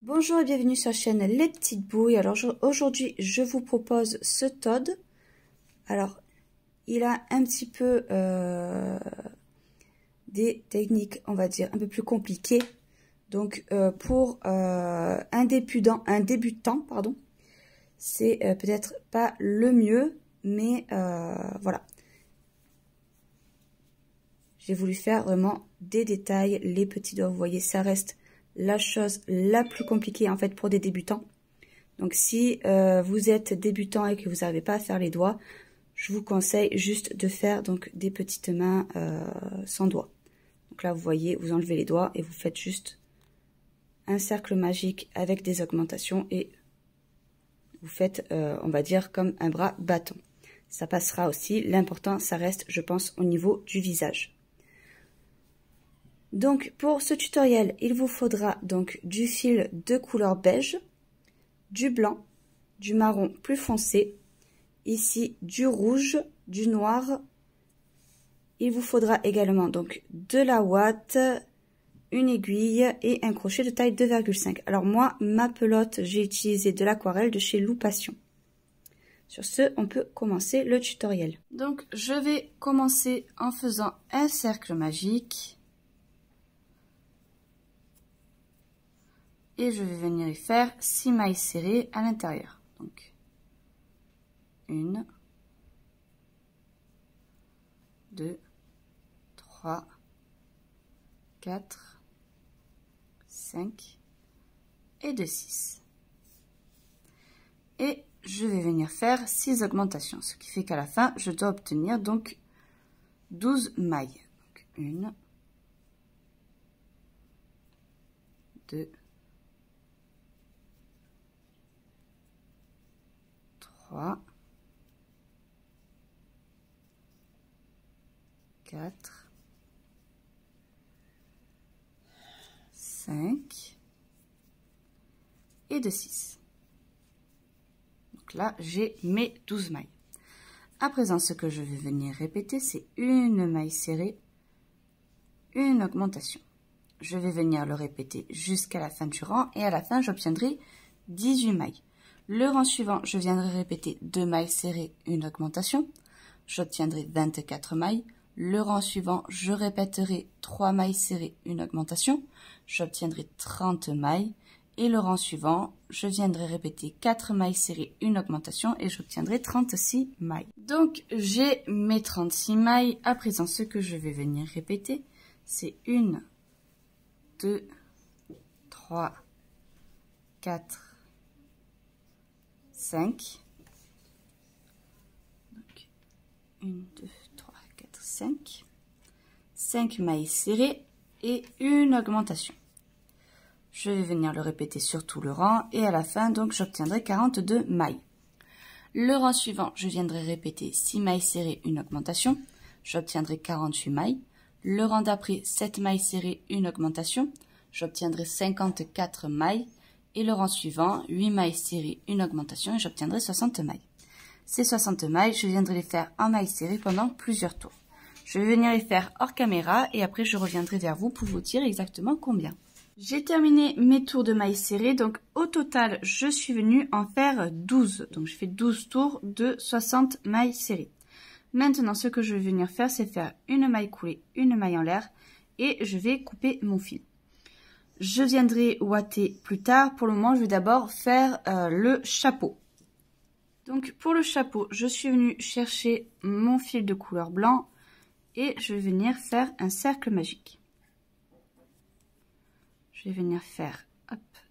Bonjour et bienvenue sur la chaîne Les Petites Bouilles. Alors aujourd'hui je vous propose ce Todd. Alors il a un petit peu des techniques, on va dire, un peu plus compliquées. Donc pour un débutant, pardon, c'est peut-être pas le mieux, mais voilà. J'ai voulu faire vraiment des détails, les petits doigts, vous voyez, ça reste la chose la plus compliquée en fait pour des débutants. Donc si vous êtes débutant et que vous n'arrivez pas à faire les doigts, je vous conseille juste de faire donc des petites mains sans doigts. Donc là vous voyez, vous enlevez les doigts et vous faites juste un cercle magique avec des augmentations et vous faites on va dire comme un bras bâton. Ça passera aussi, l'important ça reste je pense au niveau du visage. Donc pour ce tutoriel, il vous faudra donc du fil de couleur beige, du blanc, du marron plus foncé, ici du rouge, du noir. Il vous faudra également donc de la ouate, une aiguille et un crochet de taille 2,5. Alors moi, ma pelote, j'ai utilisé de l'aquarelle de chez Loup Passion. Sur ce, on peut commencer le tutoriel. Donc je vais commencer en faisant un cercle magique. Et je vais venir y faire 6 mailles serrées à l'intérieur. Donc, 1, 2, 3, 4, 5 et de 6. Et je vais venir faire 6 augmentations, ce qui fait qu'à la fin, je dois obtenir donc 12 mailles. Donc, 1, 2, 3, 4, 5 et de 6. Donc là, j'ai mes 12 mailles. À présent, ce que je vais venir répéter, c'est une maille serrée, une augmentation. Je vais venir le répéter jusqu'à la fin du rang et à la fin, j'obtiendrai 18 mailles. Le rang suivant, je viendrai répéter 2 mailles serrées, une augmentation. J'obtiendrai 24 mailles. Le rang suivant, je répéterai 3 mailles serrées, une augmentation. J'obtiendrai 30 mailles. Et le rang suivant, je viendrai répéter 4 mailles serrées, une augmentation et j'obtiendrai 36 mailles. Donc, j'ai mes 36 mailles. À présent, ce que je vais venir répéter, c'est 1, 2, 3, 4, 5. Donc, 1, 2, 3, 4, 5. 5 mailles serrées et une augmentation. Je vais venir le répéter sur tout le rang et à la fin, donc, j'obtiendrai 42 mailles. Le rang suivant, je viendrai répéter 6 mailles serrées, une augmentation. J'obtiendrai 48 mailles. Le rang d'après, 7 mailles serrées, une augmentation. J'obtiendrai 54 mailles. Et le rang suivant, 8 mailles serrées, une augmentation et j'obtiendrai 60 mailles. Ces 60 mailles, je viendrai les faire en mailles serrées pendant plusieurs tours. Je vais venir les faire hors caméra et après je reviendrai vers vous pour vous dire exactement combien. J'ai terminé mes tours de mailles serrées, donc au total, je suis venue en faire 12. Donc je fais 12 tours de 60 mailles serrées. Maintenant, ce que je vais venir faire, c'est faire une maille coulée, une maille en l'air et je vais couper mon fil. Je viendrai ouater plus tard. Pour le moment, je vais d'abord faire le chapeau. Donc, pour le chapeau, je suis venue chercher mon fil de couleur blanc et je vais venir faire un cercle magique. Je vais venir faire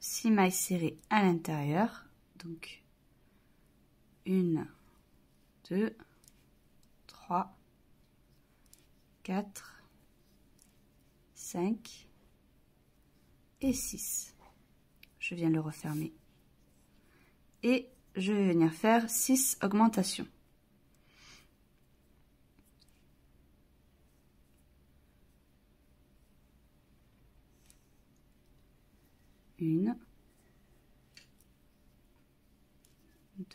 6 mailles serrées à l'intérieur. Donc, 1, 2, 3, 4, 5 et 6. Je viens le refermer. Et je vais venir faire 6 augmentations. Une,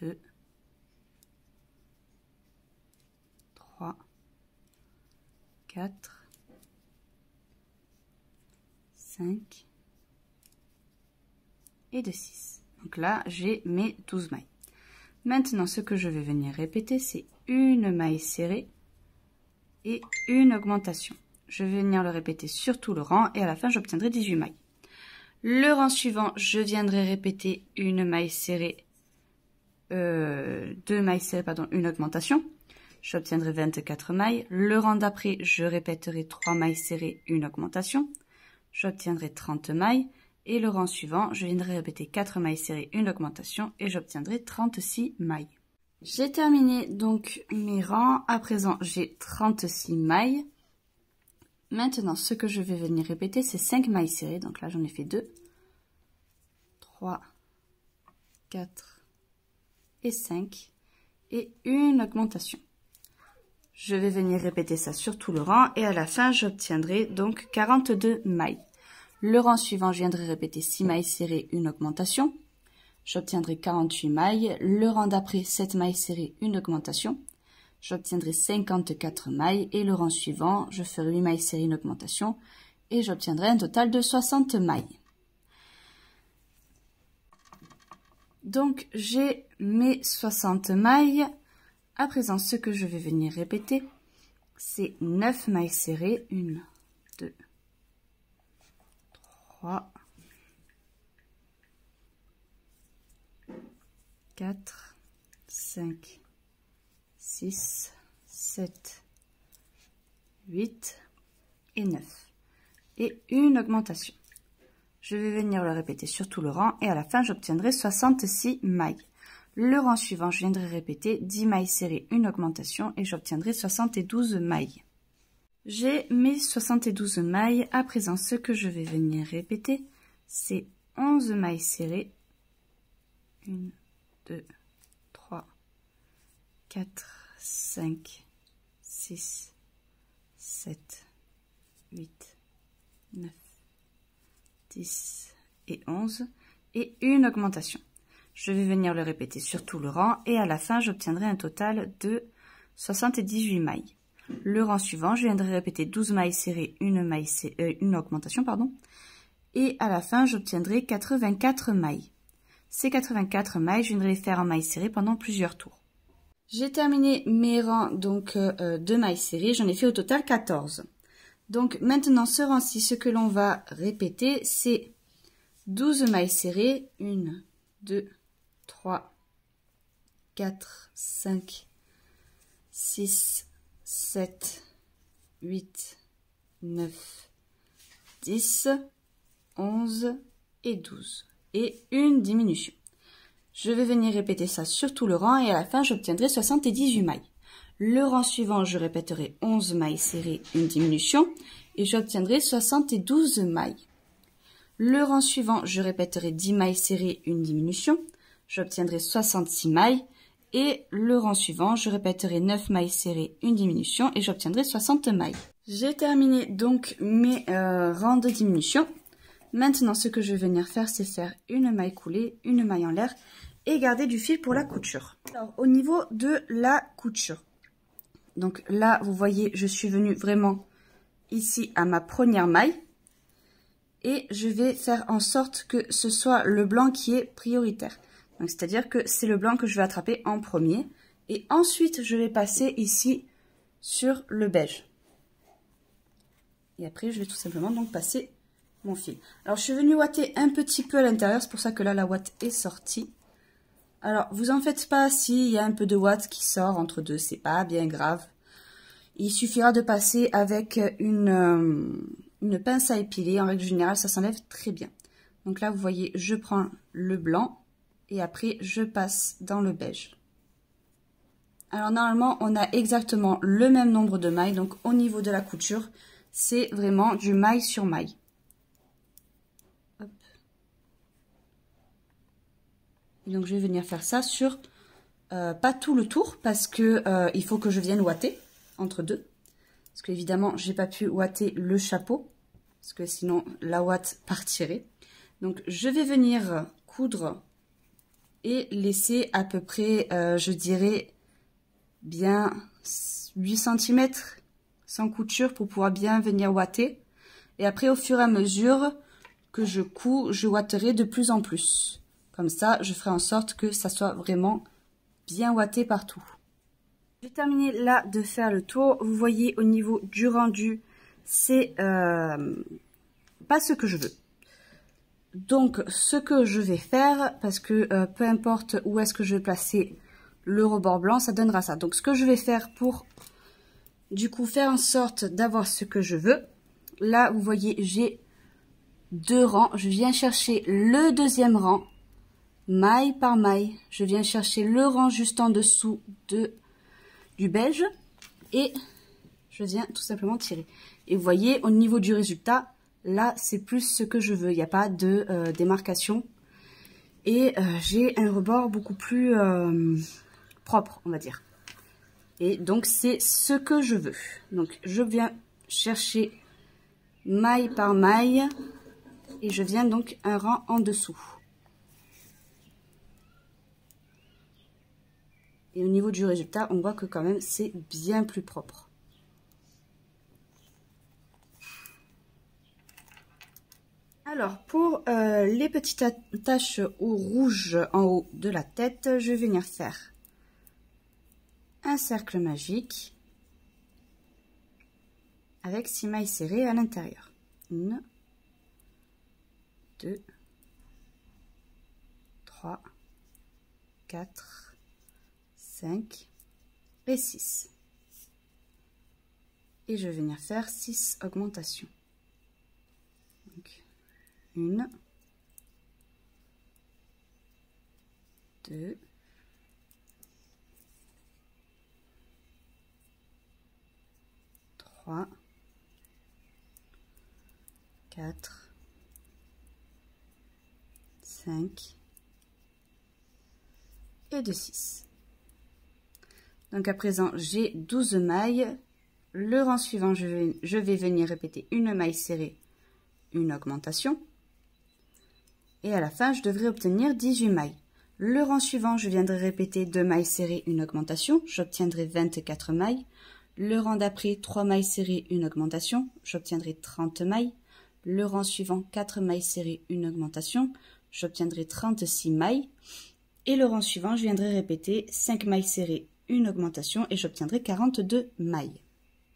2, 3, 4, 5 et de 6. Donc là, j'ai mes 12 mailles. Maintenant, ce que je vais venir répéter, c'est une maille serrée et une augmentation. Je vais venir le répéter sur tout le rang et à la fin, j'obtiendrai 18 mailles. Le rang suivant, je viendrai répéter une maille serrée, deux mailles serrées, pardon, une augmentation. J'obtiendrai 24 mailles. Le rang d'après, je répéterai 3 mailles serrées, une augmentation. J'obtiendrai 30 mailles. Et le rang suivant, je viendrai répéter 4 mailles serrées, une augmentation et j'obtiendrai 36 mailles. J'ai terminé donc mes rangs. À présent, j'ai 36 mailles. Maintenant, ce que je vais venir répéter, c'est 5 mailles serrées. Donc là, j'en ai fait 2, 3, 4 et 5. Et une augmentation. Je vais venir répéter ça sur tout le rang et à la fin, j'obtiendrai donc 42 mailles. Le rang suivant, je viendrai répéter 6 mailles serrées, une augmentation. J'obtiendrai 48 mailles. Le rang d'après, 7 mailles serrées, une augmentation. J'obtiendrai 54 mailles. Et le rang suivant, je ferai 8 mailles serrées, une augmentation. Et j'obtiendrai un total de 60 mailles. Donc, j'ai mes 60 mailles. À présent, ce que je vais venir répéter, c'est 9 mailles serrées. 1, 2, 3, 4, 5, 6, 7, 8 et 9. Et une augmentation. Je vais venir le répéter sur tout le rang et à la fin, j'obtiendrai 66 mailles. Le rang suivant, je viendrai répéter 10 mailles serrées, une augmentation et j'obtiendrai 72 mailles. J'ai mes 72 mailles. À présent, ce que je vais venir répéter, c'est 11 mailles serrées. 1, 2, 3, 4, 5, 6, 7, 8, 9, 10 et 11. Et une augmentation. Je vais venir le répéter sur tout le rang et à la fin, j'obtiendrai un total de 78 mailles. Le rang suivant, je viendrai répéter 12 mailles serrées, une augmentation, pardon. Et à la fin, j'obtiendrai 84 mailles. Ces 84 mailles, je viendrai les faire en mailles serrées pendant plusieurs tours. J'ai terminé mes rangs donc de mailles serrées. J'en ai fait au total 14. Donc maintenant, ce rang-ci, ce que l'on va répéter, c'est 12 mailles serrées. 1, 2, 3, 4, 5, 6, 7, 8, 9, 10, 11 et 12. Et une diminution. Je vais venir répéter ça sur tout le rang et à la fin, j'obtiendrai 78 mailles. Le rang suivant, je répéterai 11 mailles serrées, une diminution et j'obtiendrai 72 mailles. Le rang suivant, je répéterai 10 mailles serrées, une diminution. J'obtiendrai 66 mailles. Et le rang suivant, je répéterai 9 mailles serrées, une diminution et j'obtiendrai 60 mailles. J'ai terminé donc mes rangs de diminution. Maintenant, ce que je vais venir faire, c'est faire une maille coulée, une maille en l'air et garder du fil pour la couture. Alors, au niveau de la couture, donc là, vous voyez, je suis venue vraiment ici à ma première maille. Et je vais faire en sorte que ce soit le blanc qui est prioritaire. Donc, c'est-à-dire que c'est le blanc que je vais attraper en premier. Et ensuite, je vais passer ici sur le beige. Et après, je vais tout simplement donc passer mon fil. Alors, je suis venue ouater un petit peu à l'intérieur. C'est pour ça que là, la ouate est sortie. Alors, vous en faites pas s'il y a un peu de ouate qui sort entre deux. C'est pas bien grave. Il suffira de passer avec une pince à épiler. En règle générale, ça s'enlève très bien. Donc là, vous voyez, je prends le blanc et après, je passe dans le beige. Alors, normalement, on a exactement le même nombre de mailles. Donc, au niveau de la couture, c'est vraiment du maille sur maille. Hop. Et donc, je vais venir faire ça sur pas tout le tour parce que il faut que je vienne ouater entre deux. Parce que évidemment, j'ai pas pu ouater le chapeau. Parce que sinon, la ouate partirait. Donc, je vais venir coudre et laisser à peu près, je dirais, bien 8 cm sans couture pour pouvoir bien venir ouater. Et après, au fur et à mesure, que je couds, je ouaterai de plus en plus. Comme ça, je ferai en sorte que ça soit vraiment bien ouaté partout. J'ai terminé là de faire le tour. Vous voyez au niveau du rendu, c'est pas ce que je veux. Donc, ce que je vais faire, parce que peu importe où est-ce que je vais placer le rebord blanc, ça donnera ça. Donc, ce que je vais faire pour, du coup, faire en sorte d'avoir ce que je veux. Là, vous voyez, j'ai 2 rangs. Je viens chercher le deuxième rang, maille par maille. Je viens chercher le rang juste en dessous du beige. Et je viens tout simplement tirer. Et vous voyez, au niveau du résultat, là, c'est plus ce que je veux. Il n'y a pas de démarcation. Et j'ai un rebord beaucoup plus propre, on va dire. Et donc, c'est ce que je veux. Donc, je viens chercher maille par maille. Et je viens donc un rang en dessous. Et au niveau du résultat, on voit que quand même, c'est bien plus propre. Alors, pour les petites taches au rouge en haut de la tête, je vais venir faire un cercle magique avec 6 mailles serrées à l'intérieur. 1, 2, 3, 4, 5 et 6. Et je vais venir faire 6 augmentations. Donc, 1, 2, 3, 4, 5 et de 6. Donc à présent, j'ai 12 mailles. Le rang suivant, je vais venir répéter une maille serrée, une augmentation. Et à la fin, je devrais obtenir 18 mailles. Le rang suivant, je viendrai répéter 2 mailles serrées, une augmentation. J'obtiendrai 24 mailles. Le rang d'après, 3 mailles serrées, une augmentation. J'obtiendrai 30 mailles. Le rang suivant, 4 mailles serrées, une augmentation. J'obtiendrai 36 mailles. Et le rang suivant, je viendrai répéter 5 mailles serrées, une augmentation. Et j'obtiendrai 42 mailles.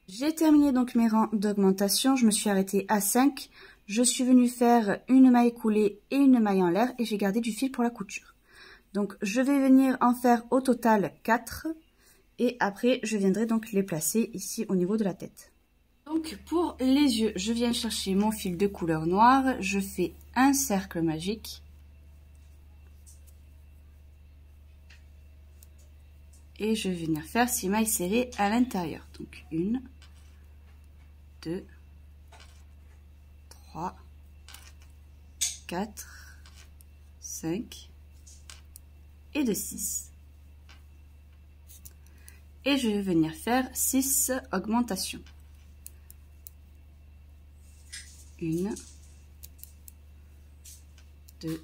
J'ai terminé donc mes rangs d'augmentation. Je me suis arrêtée à 5. Je suis venue faire une maille coulée et une maille en l'air et j'ai gardé du fil pour la couture. Donc je vais venir en faire au total 4 et après je viendrai donc les placer ici au niveau de la tête. Donc pour les yeux, je viens chercher mon fil de couleur noire, je fais un cercle magique. Et je vais venir faire 6 mailles serrées à l'intérieur. Donc 1, 2, 3, 4, 5 et de 6. Et je vais venir faire 6 augmentations. 1, 2,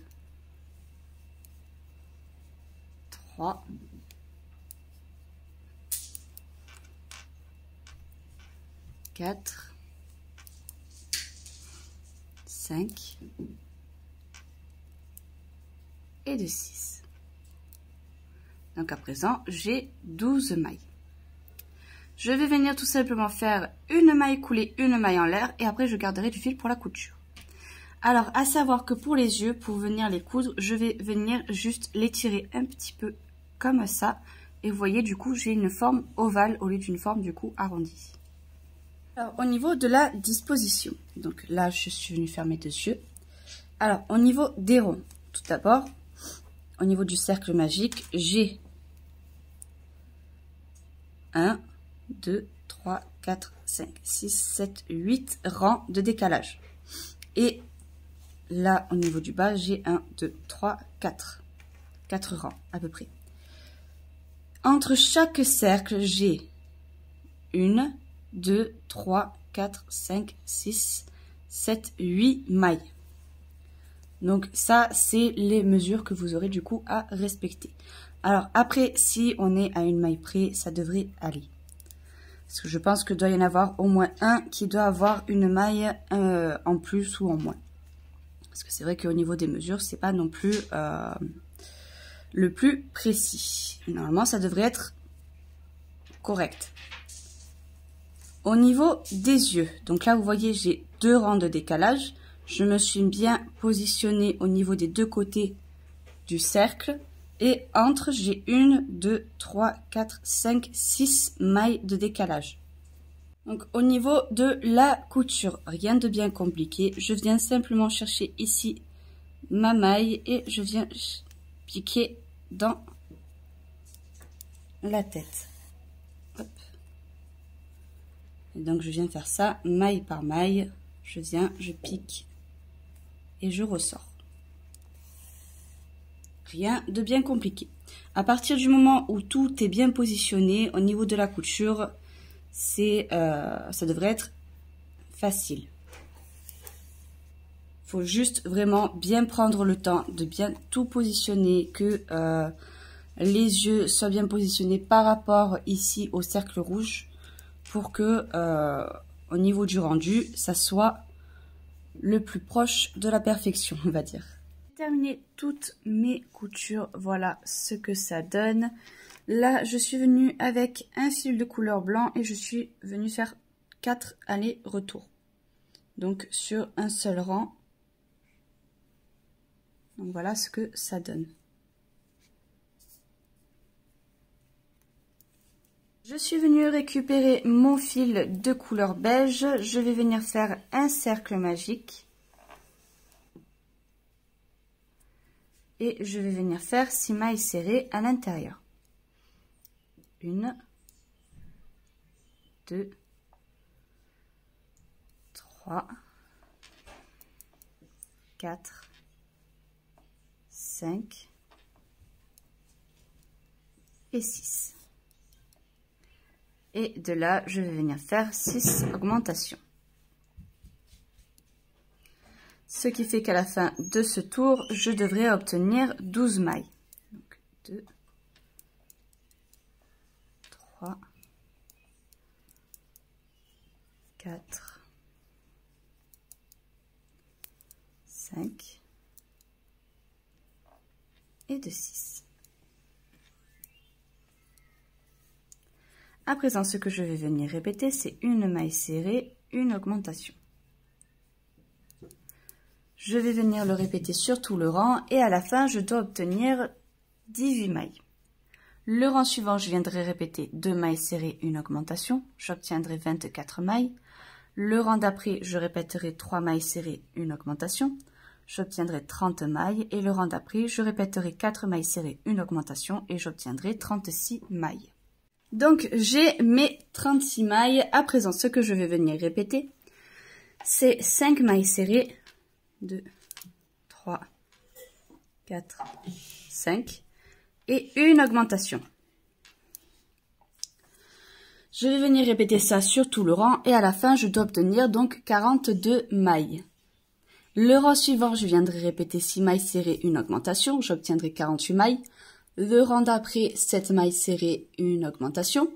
3, 4, 5 et de 6. Donc à présent, j'ai 12 mailles. Je vais venir tout simplement faire une maille coulée, une maille en l'air et après je garderai du fil pour la couture. Alors à savoir que pour les yeux, pour venir les coudre, je vais venir juste les tirer un petit peu comme ça. Et vous voyez du coup, j'ai une forme ovale au lieu d'une forme du coup arrondie. Alors, au niveau de la disposition, donc là, je suis venue faire mes 2 yeux. Alors, au niveau des ronds, tout d'abord, au niveau du cercle magique, j'ai 1, 2, 3, 4, 5, 6, 7, 8 rangs de décalage. Et là, au niveau du bas, j'ai 1, 2, 3, 4. 4 rangs, à peu près. Entre chaque cercle, j'ai 1, 2, 3, 4, 5, 6, 7, 8 mailles. Donc ça, c'est les mesures que vous aurez du coup à respecter. Alors après, si on est à une maille près, ça devrait aller. Parce que je pense que doit y en avoir au moins un qui doit avoir une maille en plus ou en moins. Parce que c'est vrai qu'au niveau des mesures, c'est pas non plus le plus précis. Normalement, ça devrait être correct. Au niveau des yeux, donc là, vous voyez, j'ai 2 rangs de décalage. Je me suis bien positionnée au niveau des 2 côtés du cercle. Et entre, j'ai 1, 2, 3, 4, 5, 6 mailles de décalage. Donc au niveau de la couture, rien de bien compliqué. Je viens simplement chercher ici ma maille et je viens piquer dans la tête. Hop. Et donc je viens faire ça maille par maille. Je viens, je pique et je ressors. Rien de bien compliqué. À partir du moment où tout est bien positionné au niveau de la couture, ça devrait être facile. Il faut juste vraiment bien prendre le temps de bien tout positionner, que les yeux soient bien positionnés par rapport ici au cercle rouge pour que au niveau du rendu, ça soit le plus proche de la perfection, on va dire. J'ai terminé toutes mes coutures, voilà ce que ça donne. Là, je suis venue avec un fil de couleur blanc et je suis venue faire 4 allers-retours. Donc, sur un seul rang. Donc, voilà ce que ça donne. Je suis venue récupérer mon fil de couleur beige. Je vais venir faire un cercle magique. Et je vais venir faire 6 mailles serrées à l'intérieur. 1, 2, 3, 4, 5 et 6. Et de là, je vais venir faire 6 augmentations. Ce qui fait qu'à la fin de ce tour, je devrais obtenir 12 mailles. Donc 2, 3, 4, 5 et de 6. À présent, ce que je vais venir répéter, c'est une maille serrée, une augmentation. Je vais venir le répéter sur tout le rang et à la fin, je dois obtenir 18 mailles. Le rang suivant, je viendrai répéter 2 mailles serrées, une augmentation. J'obtiendrai 24 mailles. Le rang d'après, je répéterai 3 mailles serrées, une augmentation. J'obtiendrai 30 mailles. Et le rang d'après, je répéterai 4 mailles serrées, une augmentation. Et j'obtiendrai 36 mailles. Donc, j'ai mes 36 mailles. À présent, ce que je vais venir répéter, c'est 5 mailles serrées. 2, 3, 4, 5 et une augmentation. Je vais venir répéter ça sur tout le rang et à la fin, je dois obtenir donc 42 mailles. Le rang suivant, je viendrai répéter 6 mailles serrées, une augmentation, j'obtiendrai 48 mailles. Le rang d'après, 7 mailles serrées, une augmentation,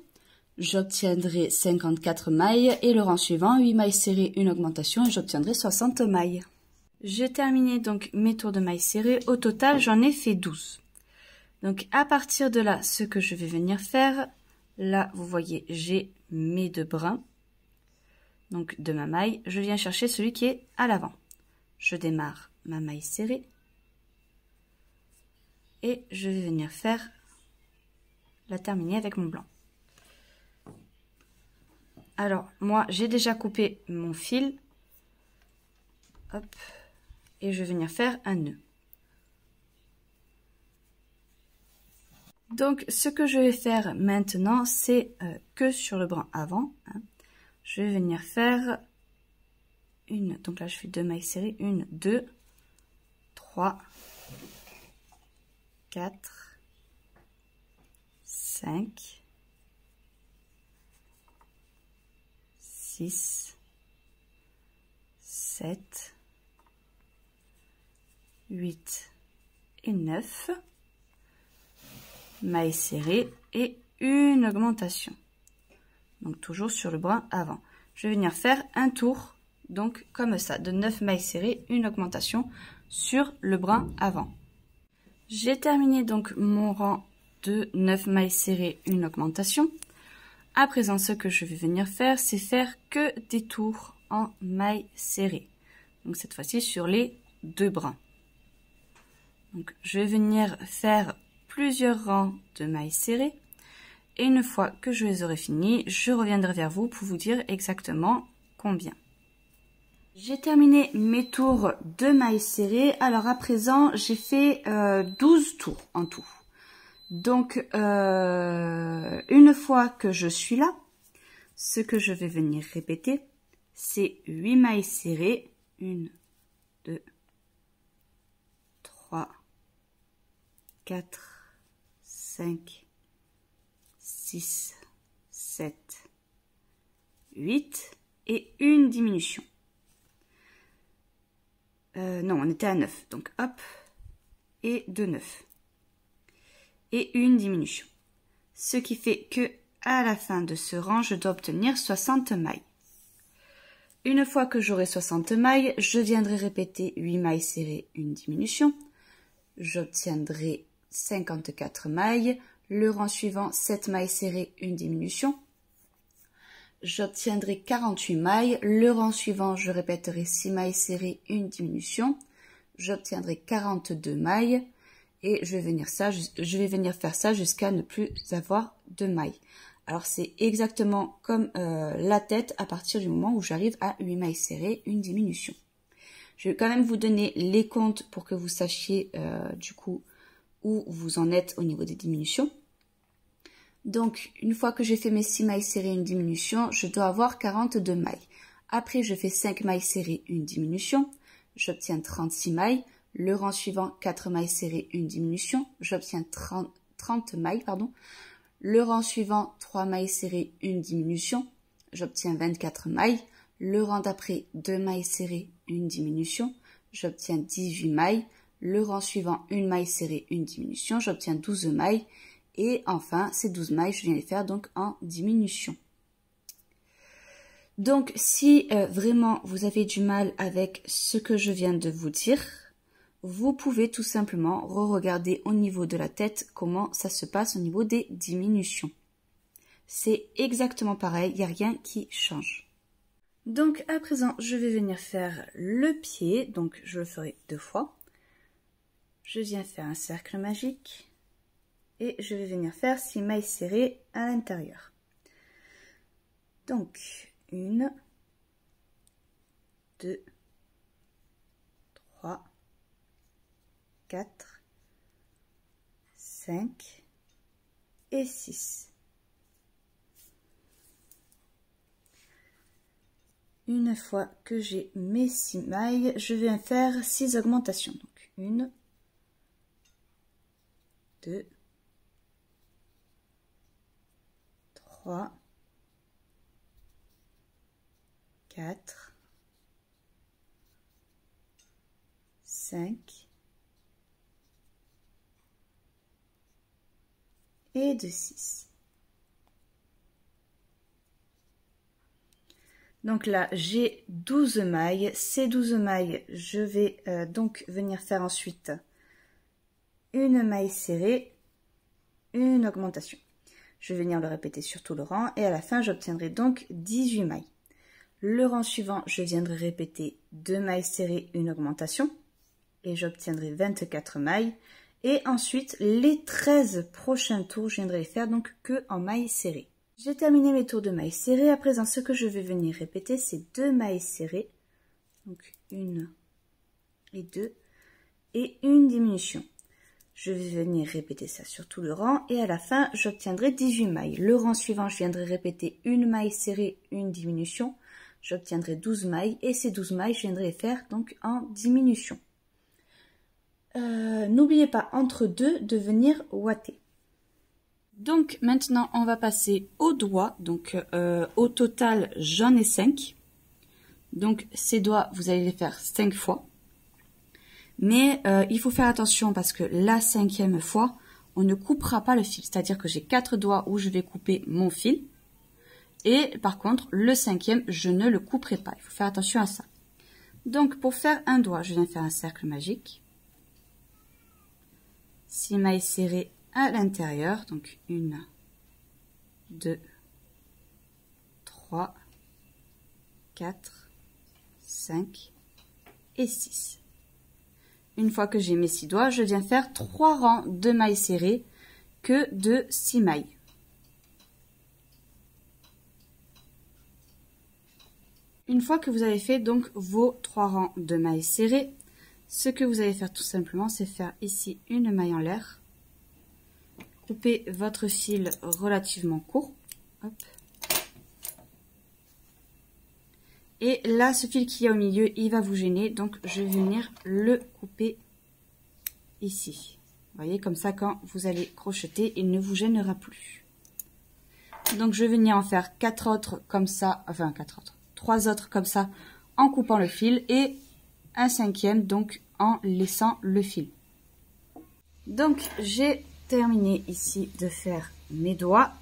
j'obtiendrai 54 mailles. Et le rang suivant, 8 mailles serrées, une augmentation et j'obtiendrai 60 mailles. J'ai terminé donc mes tours de mailles serrées. Au total, j'en ai fait 12. Donc, à partir de là, ce que je vais venir faire, là, vous voyez, j'ai mes 2 brins. Donc, de ma maille, je viens chercher celui qui est à l'avant. Je démarre ma maille serrée. Et je vais venir faire la terminer avec mon blanc. Alors, moi, j'ai déjà coupé mon fil. Hop. Et je vais venir faire un nœud. Donc, ce que je vais faire maintenant, c'est que sur le brin avant, hein, je vais venir faire une. Donc là, je fais 2 mailles serrées. 1, 2, 3, 4, 5, 6, 7, 8 et 9 mailles serrées et une augmentation. Donc toujours sur le brin avant. Je vais venir faire un tour donc comme ça, de 9 mailles serrées, une augmentation sur le brin avant. J'ai terminé donc mon rang de 9 mailles serrées, une augmentation. À présent, ce que je vais venir faire, c'est faire que des tours en mailles serrées. Donc cette fois-ci sur les 2 brins. Donc je vais venir faire plusieurs rangs de mailles serrées. Et une fois que je les aurai finis, je reviendrai vers vous pour vous dire exactement combien. J'ai terminé mes tours de mailles serrées. Alors à présent, j'ai fait 12 tours en tout. Donc une fois que je suis là, ce que je vais venir répéter, c'est 8 mailles serrées. 1, 2, 3, 4, 5, 6, 7, 8 et une diminution. Non, on était à 9, donc hop, et 2 9. Et une diminution. Ce qui fait que à la fin de ce rang, je dois obtenir 60 mailles. Une fois que j'aurai 60 mailles, je viendrai répéter 8 mailles serrées, une diminution. J'obtiendrai 54 mailles. Le rang suivant, 7 mailles serrées, une diminution. J'obtiendrai 48 mailles. Le rang suivant, je répéterai 6 mailles serrées, une diminution. J'obtiendrai 42 mailles. Et je vais venir faire ça jusqu'à ne plus avoir de mailles. Alors c'est exactement comme la tête à partir du moment où j'arrive à 8 mailles serrées, une diminution. Je vais quand même vous donner les comptes pour que vous sachiez du coup où vous en êtes au niveau des diminutions. Donc une fois que j'ai fait mes 6 mailles serrées, une diminution, je dois avoir 42 mailles. Après je fais 5 mailles serrées, une diminution, j'obtiens 36 mailles. Le rang suivant, 4 mailles serrées, une diminution, j'obtiens 30 mailles, pardon. Le rang suivant, 3 mailles serrées, une diminution, j'obtiens 24 mailles. Le rang d'après, 2 mailles serrées, une diminution, j'obtiens 18 mailles. Le rang suivant, 1 maille serrée, une diminution, j'obtiens 12 mailles. Et enfin, ces 12 mailles, je viens les faire donc en diminution. Donc, si vraiment vous avez du mal avec ce que je viens de vous dire, vous pouvez tout simplement re-regarder au niveau de la tête comment ça se passe au niveau des diminutions. C'est exactement pareil, il n'y a rien qui change. Donc à présent, je vais venir faire le pied, donc je le ferai 2 fois. Je viens faire un cercle magique et je vais venir faire 6 mailles serrées à l'intérieur. Donc 1, 2, 3, 4, 5 et 6. Une fois que j'ai mes 6 mailles, je vais faire 6 augmentations. Donc 1, 2, 3, 4, 5 et de 6. Donc là, j'ai 12 mailles. Ces 12 mailles, je vais donc venir faire ensuite une maille serrée, une augmentation. Je vais venir le répéter sur tout le rang et à la fin, j'obtiendrai donc 18 mailles. Le rang suivant, je viendrai répéter 2 mailles serrées, une augmentation et j'obtiendrai 24 mailles. Et ensuite, les 13 prochains tours, je viendrai les faire donc que en mailles serrées. J'ai terminé mes tours de mailles serrées. À présent, ce que je vais venir répéter, c'est 2 mailles serrées. Donc, 1 et 2. Et une diminution. Je vais venir répéter ça sur tout le rang. Et à la fin, j'obtiendrai 18 mailles. Le rang suivant, je viendrai répéter une maille serrée, une diminution. J'obtiendrai 12 mailles. Et ces 12 mailles, je viendrai les faire donc en diminution. N'oubliez pas, entre deux, de venir ouater. Donc maintenant, on va passer aux doigts. Donc au total, j'en ai 5. Donc ces doigts, vous allez les faire 5 fois. Mais il faut faire attention parce que la 5e fois, on ne coupera pas le fil. C'est-à-dire que j'ai 4 doigts où je vais couper mon fil. Et par contre, le 5e, je ne le couperai pas. Il faut faire attention à ça. Donc, pour faire un doigt, je viens faire un cercle magique. 6 mailles serrées à l'intérieur. Donc, 1, 2, 3, 4, 5 et 6. Une fois que j'ai mes 6 doigts, je viens faire 3 rangs de mailles serrées que de 6 mailles. Une fois que vous avez fait donc vos 3 rangs de mailles serrées, ce que vous allez faire tout simplement, c'est faire ici une maille en l'air. Coupez votre fil relativement court. Hop. Et là, ce fil qu'il y a au milieu, il va vous gêner. Donc, je vais venir le couper ici. Vous voyez, comme ça, quand vous allez crocheter, il ne vous gênera plus. Donc, je vais venir en faire 4 autres comme ça. Enfin, 4 autres. 3 autres comme ça en coupant le fil et un 5e donc en laissant le fil. Donc j'ai terminé ici de faire mes doigts.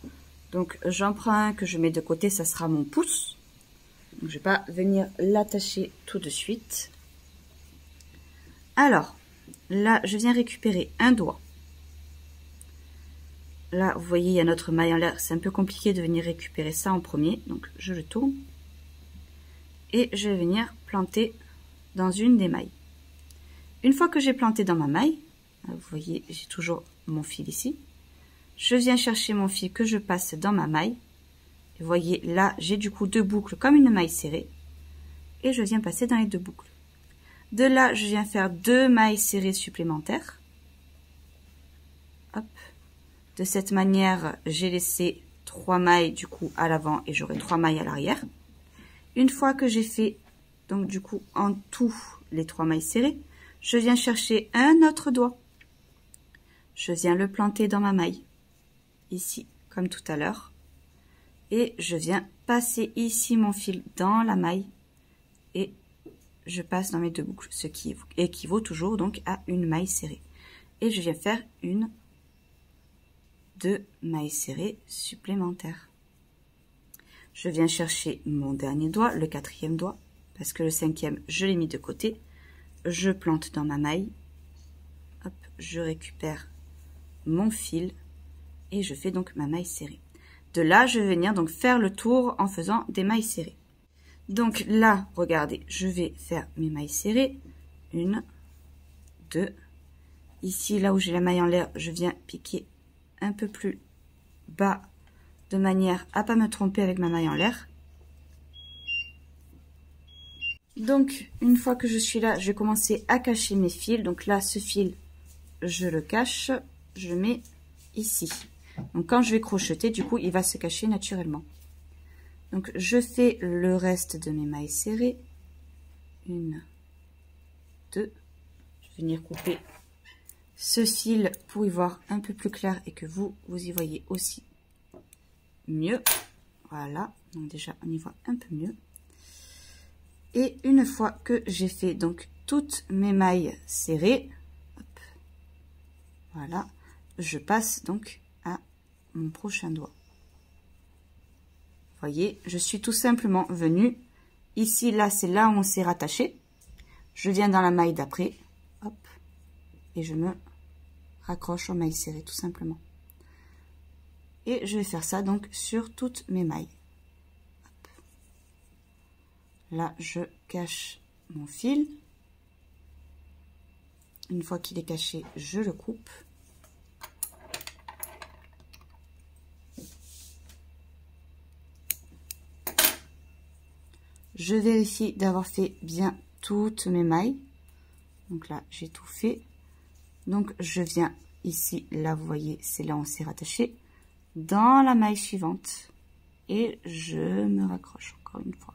Donc j'en prends un que je mets de côté, ça sera mon pouce. Donc, je vais pas venir l'attacher tout de suite. Alors là je viens récupérer un doigt. Là vous voyez il y a notre maille en l'air, c'est un peu compliqué de venir récupérer ça en premier, donc je le tourne. Et je vais venir planter dans une des mailles. Une fois que j'ai planté dans ma maille, vous voyez, j'ai toujours mon fil ici. Je viens chercher mon fil que je passe dans ma maille. Et vous voyez, là, j'ai du coup 2 boucles comme une maille serrée. Et je viens passer dans les 2 boucles. De là, je viens faire 2 mailles serrées supplémentaires. Hop. De cette manière, j'ai laissé 3 mailles du coup à l'avant et j'aurai 3 mailles à l'arrière. Une fois que j'ai fait, donc du coup, en tout, les 3 mailles serrées, je viens chercher un autre doigt. Je viens le planter dans ma maille, ici, comme tout à l'heure. Et je viens passer ici mon fil dans la maille. Et je passe dans mes 2 boucles, ce qui équivaut toujours donc à une maille serrée. Et je viens faire 1, 2 mailles serrées supplémentaires. Je viens chercher mon dernier doigt, le 4e doigt, parce que le 5e, je l'ai mis de côté. Je plante dans ma maille. Hop, je récupère mon fil et je fais donc ma maille serrée. De là, je vais venir donc faire le tour en faisant des mailles serrées. Donc là, regardez, je vais faire mes mailles serrées. 1, 2. Ici, là où j'ai la maille en l'air, je viens piquer un peu plus bas de manière à pas me tromper avec ma maille en l'air. Donc, une fois que je suis là, je vais commencer à cacher mes fils. Donc là, ce fil, je le cache, je le mets ici. Donc quand je vais crocheter, du coup, il va se cacher naturellement. Donc, je fais le reste de mes mailles serrées. 1, 2. Je vais venir couper ce fil pour y voir un peu plus clair et que vous y voyez aussi mieux. Voilà, donc déjà on y voit un peu mieux. Et une fois que j'ai fait donc toutes mes mailles serrées, hop, voilà, je passe donc à mon prochain doigt. Vous voyez, je suis tout simplement venue ici, là c'est là où on s'est rattaché. Je viens dans la maille d'après, hop, et je me raccroche aux mailles serrées tout simplement. Et je vais faire ça donc sur toutes mes mailles. Hop. Là, je cache mon fil. Une fois qu'il est caché, je le coupe. Je vérifie d'avoir fait bien toutes mes mailles. Donc là, j'ai tout fait. Donc, je viens ici, là, vous voyez, c'est là où on s'est rattaché, dans la maille suivante. Et je me raccroche encore une fois.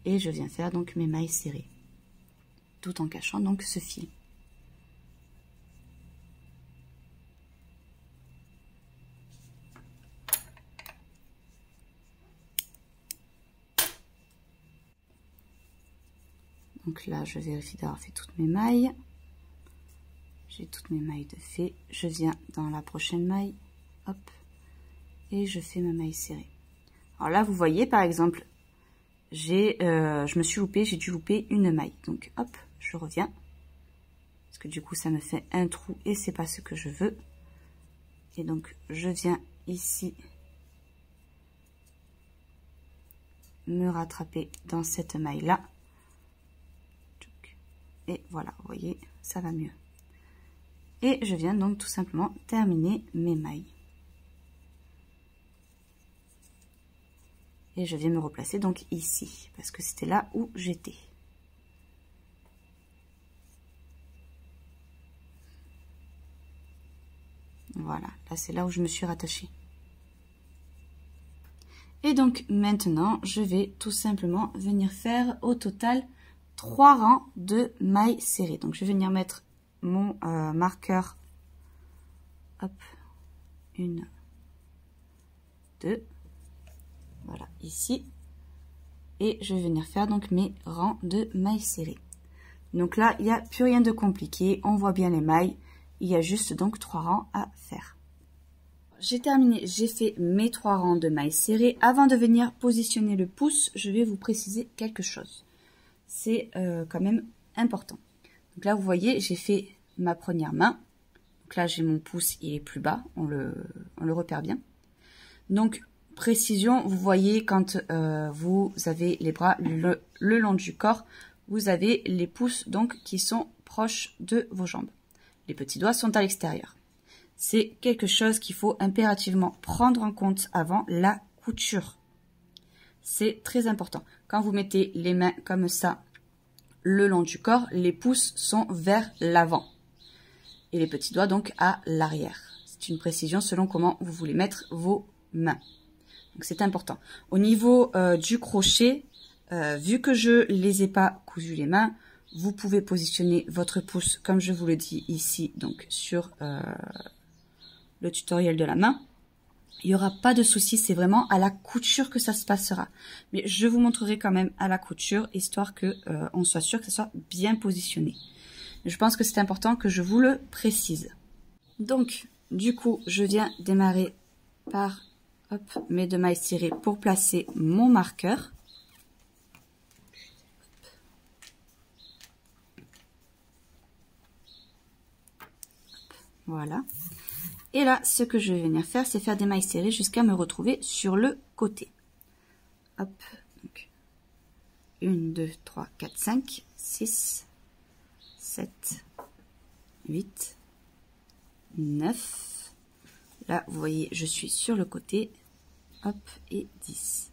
Et je viens faire donc mes mailles serrées, tout en cachant donc ce fil. Donc là, je vérifie d'avoir fait toutes mes mailles. J'ai toutes mes mailles de fait. Je viens dans la prochaine maille. Hop. et je fais ma maille serrée. Alors là, vous voyez, par exemple, je me suis loupée, j'ai dû louper une maille. Donc, hop, je reviens. Parce que du coup, ça me fait un trou et c'est pas ce que je veux. Et donc, je viens ici me rattraper dans cette maille-là. Et voilà, vous voyez, ça va mieux. Et je viens donc tout simplement terminer mes mailles. Et je viens me replacer donc ici, parce que c'était là où j'étais. Voilà, là c'est là où je me suis rattachée. Et donc maintenant, je vais tout simplement venir faire au total 3 rangs de mailles serrées. Donc je vais venir mettre mon marqueur. Hop, 1, 2, voilà, ici. Et je vais venir faire donc mes rangs de mailles serrées. Donc là, il n'y a plus rien de compliqué. On voit bien les mailles. Il y a juste donc 3 rangs à faire. J'ai terminé, j'ai fait mes 3 rangs de mailles serrées. Avant de venir positionner le pouce, je vais vous préciser quelque chose. C'est quand même important. Donc là, vous voyez, j'ai fait ma première main. Donc là, j'ai mon pouce, il est plus bas, on le repère bien. Donc, précision, vous voyez, quand vous avez les bras le long du corps, vous avez les pouces donc qui sont proches de vos jambes. Les petits doigts sont à l'extérieur. C'est quelque chose qu'il faut impérativement prendre en compte avant la couture. C'est très important. Quand vous mettez les mains comme ça le long du corps, les pouces sont vers l'avant. Et les petits doigts donc à l'arrière. C'est une précision selon comment vous voulez mettre vos mains. Donc c'est important. Au niveau du crochet, vu que je les ai pas cousu les mains, vous pouvez positionner votre pouce comme je vous le dis ici, donc sur le tutoriel de la main. Il n'y aura pas de souci, c'est vraiment à la couture que ça se passera. Mais je vous montrerai quand même à la couture, histoire que on soit sûr que ça soit bien positionné. Je pense que c'est important que je vous le précise. Donc, du coup, je viens démarrer par mes 2 mailles tirées pour placer mon marqueur. Voilà. Et là, ce que je vais venir faire, c'est faire des mailles serrées jusqu'à me retrouver sur le côté. Hop, donc 1, 2, 3, 4, 5, 6, 7, 8, 9. Là, vous voyez, je suis sur le côté. Hop, et 10.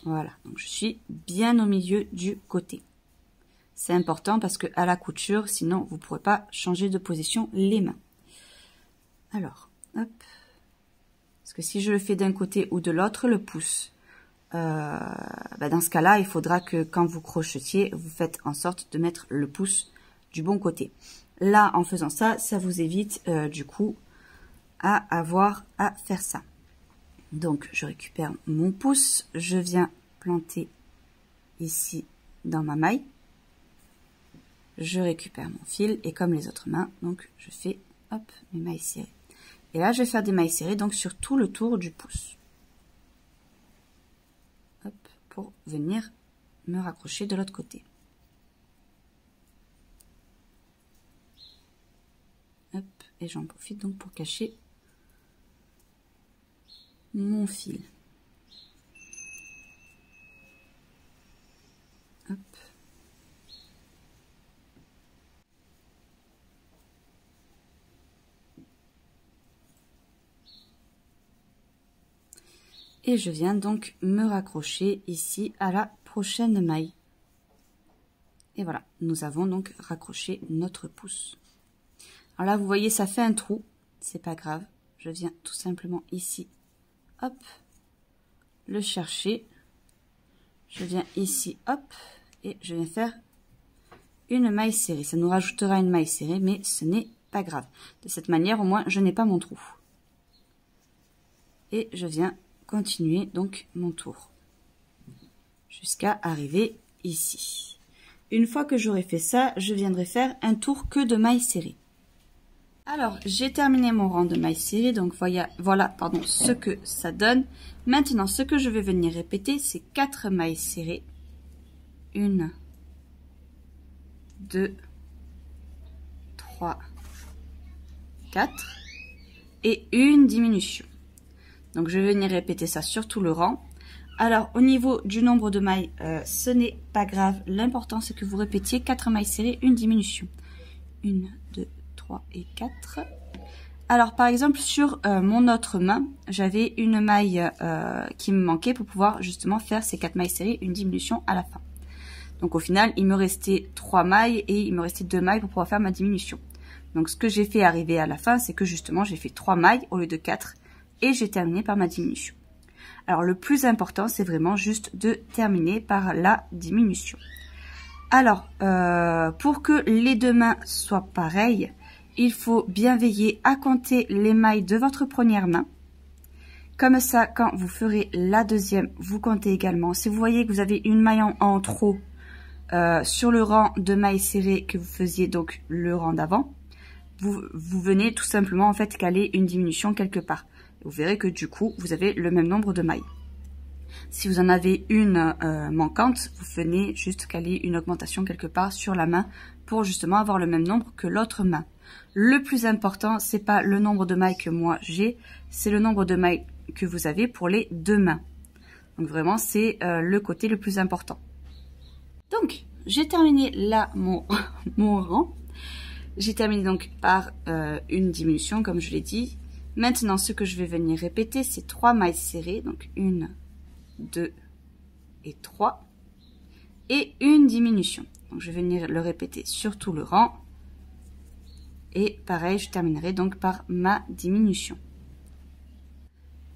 Voilà, donc je suis bien au milieu du côté. C'est important parce que à la couture, sinon vous ne pourrez pas changer de position les mains. Alors, hop. Parce que si je le fais d'un côté ou de l'autre, le pouce, dans ce cas-là, il faudra que quand vous crochetiez, vous faites en sorte de mettre le pouce du bon côté. Là, en faisant ça, ça vous évite du coup à avoir à faire ça. Donc, je récupère mon pouce, je viens planter ici dans ma maille. Je récupère mon fil et comme les autres mains, donc je fais hop mes mailles serrées. Et là, je vais faire des mailles serrées donc sur tout le tour du pouce. Hop, pour venir me raccrocher de l'autre côté. Hop, et j'en profite donc pour cacher mon fil. Hop. Et je viens donc me raccrocher ici à la prochaine maille. Et voilà, nous avons donc raccroché notre pouce. Alors là, vous voyez, ça fait un trou. C'est pas grave. Je viens tout simplement ici. Hop. Le chercher. Je viens ici. Hop. Et je viens faire une maille serrée. Ça nous rajoutera une maille serrée, mais ce n'est pas grave. De cette manière, au moins, je n'ai pas mon trou. Et je viens continuer donc mon tour jusqu'à arriver ici. Une fois que j'aurai fait ça, je viendrai faire un tour que de mailles serrées. Alors, j'ai terminé mon rang de mailles serrées, donc voilà ce que ça donne. Maintenant, ce que je vais venir répéter, c'est 4 mailles serrées. 1, 2, 3, 4 et une diminution. Donc, je vais venir répéter ça sur tout le rang. Alors, au niveau du nombre de mailles, ce n'est pas grave. L'important, c'est que vous répétiez 4 mailles serrées, une diminution. 1, 2, 3 et 4. Alors, par exemple, sur mon autre main, j'avais une maille qui me manquait pour pouvoir justement faire ces 4 mailles serrées, une diminution à la fin. Donc, au final, il me restait 3 mailles et il me restait 2 mailles pour pouvoir faire ma diminution. Donc, ce que j'ai fait arriver à la fin, c'est que justement, j'ai fait 3 mailles au lieu de 4 et j'ai terminé par ma diminution. Alors, le plus important, c'est vraiment juste de terminer par la diminution. Alors, pour que les deux mains soient pareilles, il faut bien veiller à compter les mailles de votre première main. Comme ça, quand vous ferez la deuxième, vous comptez également. Si vous voyez que vous avez une maille en trop sur le rang de mailles serrées que vous faisiez, donc le rang d'avant, vous venez tout simplement en fait caler une diminution quelque part. Vous verrez que du coup, vous avez le même nombre de mailles. Si vous en avez une manquante, vous venez juste caler une augmentation quelque part sur la main pour justement avoir le même nombre que l'autre main. Le plus important, c'est pas le nombre de mailles que moi j'ai, c'est le nombre de mailles que vous avez pour les deux mains. Donc vraiment, c'est le côté le plus important. Donc, j'ai terminé là mon rang. J'ai terminé donc par une diminution, comme je l'ai dit. Maintenant, ce que je vais venir répéter, c'est 3 mailles serrées. Donc, 1, 2 et 3. Et une diminution. Donc, je vais venir le répéter sur tout le rang. Et pareil, je terminerai donc par ma diminution.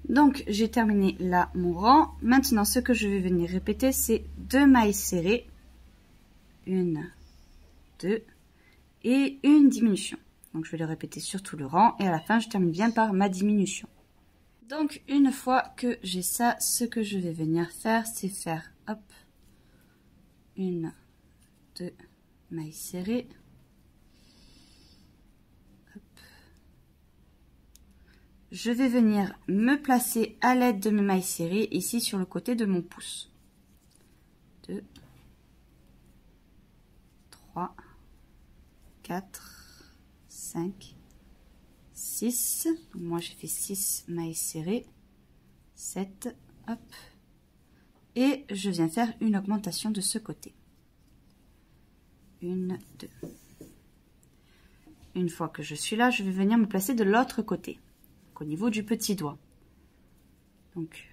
Donc, j'ai terminé là mon rang. Maintenant, ce que je vais venir répéter, c'est 2 mailles serrées. 1, 2 et une diminution. Donc, je vais le répéter sur tout le rang. Et à la fin, je termine bien par ma diminution. Donc, une fois que j'ai ça, ce que je vais venir faire, c'est faire, hop, 1, 2 mailles serrées. Hop. Je vais venir me placer à l'aide de mes mailles serrées, ici sur le côté de mon pouce. 2, 3, 4, 5, 6. Donc moi j'ai fait 6 mailles serrées. 7, hop. Et je viens faire une augmentation de ce côté. 1, 2. Une fois que je suis là, je vais venir me placer de l'autre côté, donc au niveau du petit doigt. Donc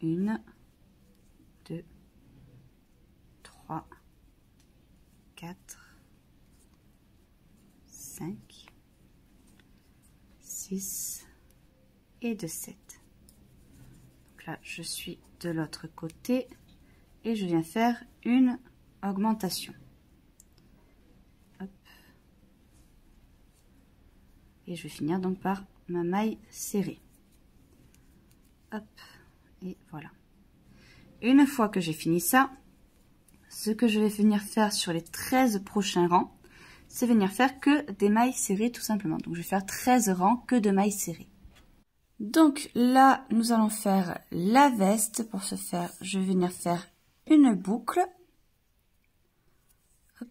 1, 2, 3, 4, 5, 6 et de 7. Donc là, je suis de l'autre côté et je viens faire une augmentation. Hop. Et je vais finir donc par ma maille serrée. Hop. Et voilà. Une fois que j'ai fini ça, ce que je vais venir faire sur les 13 prochains rangs, c'est venir faire que des mailles serrées tout simplement. Donc je vais faire 13 rangs que de mailles serrées. Donc là, nous allons faire la veste. Pour ce faire, je vais venir faire une boucle. Hop.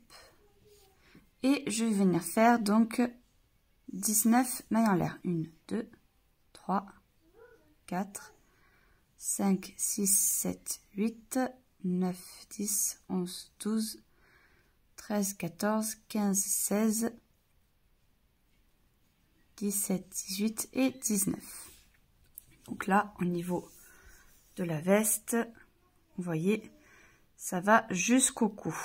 Et je vais venir faire donc 19 mailles en l'air. 1, 2, 3, 4, 5, 6, 7, 8, 9, 10, 11, 12, 13, 14, 15, 16, 17, 18 et 19. Donc là, au niveau de la veste, vous voyez, ça va jusqu'au cou.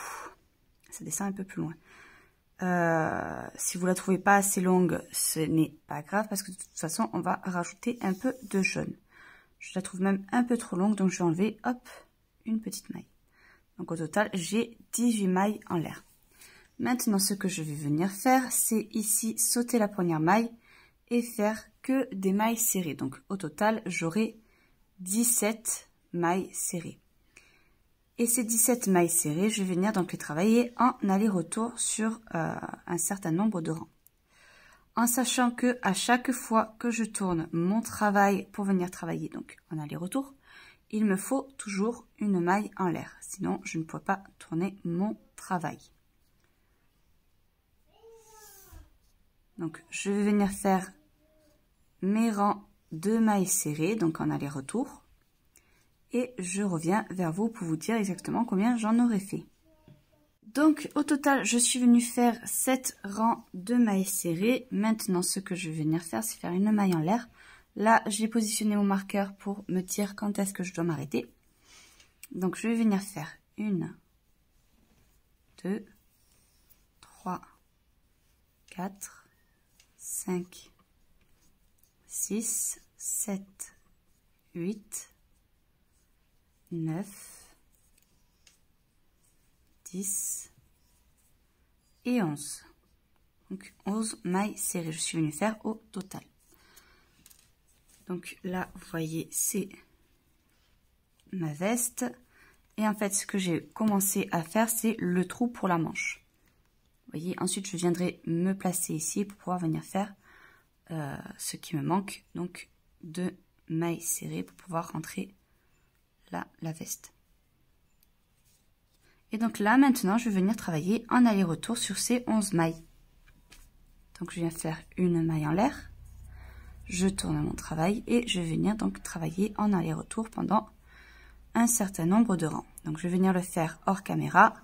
Ça descend un peu plus loin. Si vous la trouvez pas assez longue, ce n'est pas grave parce que de toute façon, on va rajouter un peu de jaune. Je la trouve même un peu trop longue, donc je vais enlever, hop, une petite maille. Donc au total, j'ai 18 mailles en l'air. Maintenant, ce que je vais venir faire, c'est ici sauter la première maille et faire que des mailles serrées. Donc au total, j'aurai 17 mailles serrées. Et ces 17 mailles serrées, je vais venir donc les travailler en aller-retour sur un certain nombre de rangs. en sachant que à chaque fois que je tourne mon travail pour venir travailler donc en aller-retour, il me faut toujours une maille en l'air, sinon je ne pourrais pas tourner mon travail. Donc je vais venir faire mes rangs de mailles serrées, donc en aller-retour, et je reviens vers vous pour vous dire exactement combien j'en aurais fait. Donc au total, je suis venue faire 7 rangs de mailles serrées. Maintenant, ce que je vais venir faire, c'est faire une maille en l'air. Là, j'ai positionné mon marqueur pour me dire quand est-ce que je dois m'arrêter. Donc je vais venir faire 1, 2, 3, 4, 5, 6, 7, 8, 9, 10 et 11. Donc 11 mailles serrées, je suis venue faire au total. Donc là, vous voyez, c'est ma veste. Et en fait, ce que j'ai commencé à faire, c'est le trou pour la manche. Vous voyez, ensuite, je viendrai me placer ici pour pouvoir venir faire ce qui me manque. Donc 2 mailles serrées pour pouvoir rentrer là la veste. Et donc là, maintenant, je vais venir travailler en aller-retour sur ces 11 mailles. Donc, je viens faire une maille en l'air. Je tourne mon travail et je vais venir donc travailler en aller-retour pendant un certain nombre de rangs. Donc, je vais venir le faire hors caméra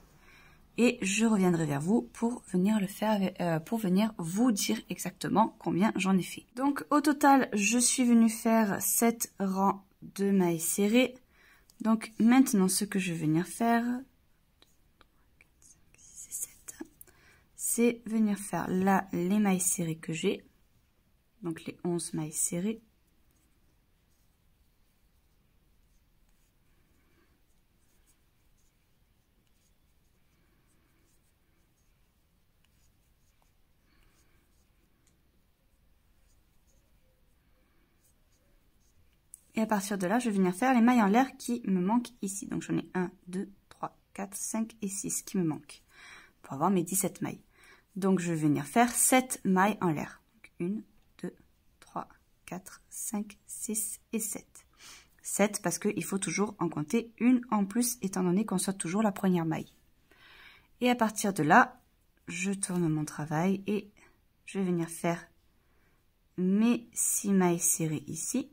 et je reviendrai vers vous pour venir le faire, pour venir vous dire exactement combien j'en ai fait. Donc, au total, je suis venue faire 7 rangs de mailles serrées. Donc, maintenant, ce que je vais venir faire, c'est venir faire là les mailles serrées que j'ai, donc les 11 mailles serrées. Et à partir de là, je vais venir faire les mailles en l'air qui me manquent ici. Donc j'en ai 1, 2, 3, 4, 5 et 6 qui me manquent pour avoir mes 17 mailles. Donc je vais venir faire 7 mailles en l'air. 1, 2, 3, 4, 5, 6 et 7. 7 parce qu'il faut toujours en compter une en plus étant donné qu'on saute toujours la première maille. Et à partir de là, je tourne mon travail et je vais venir faire mes 6 mailles serrées ici.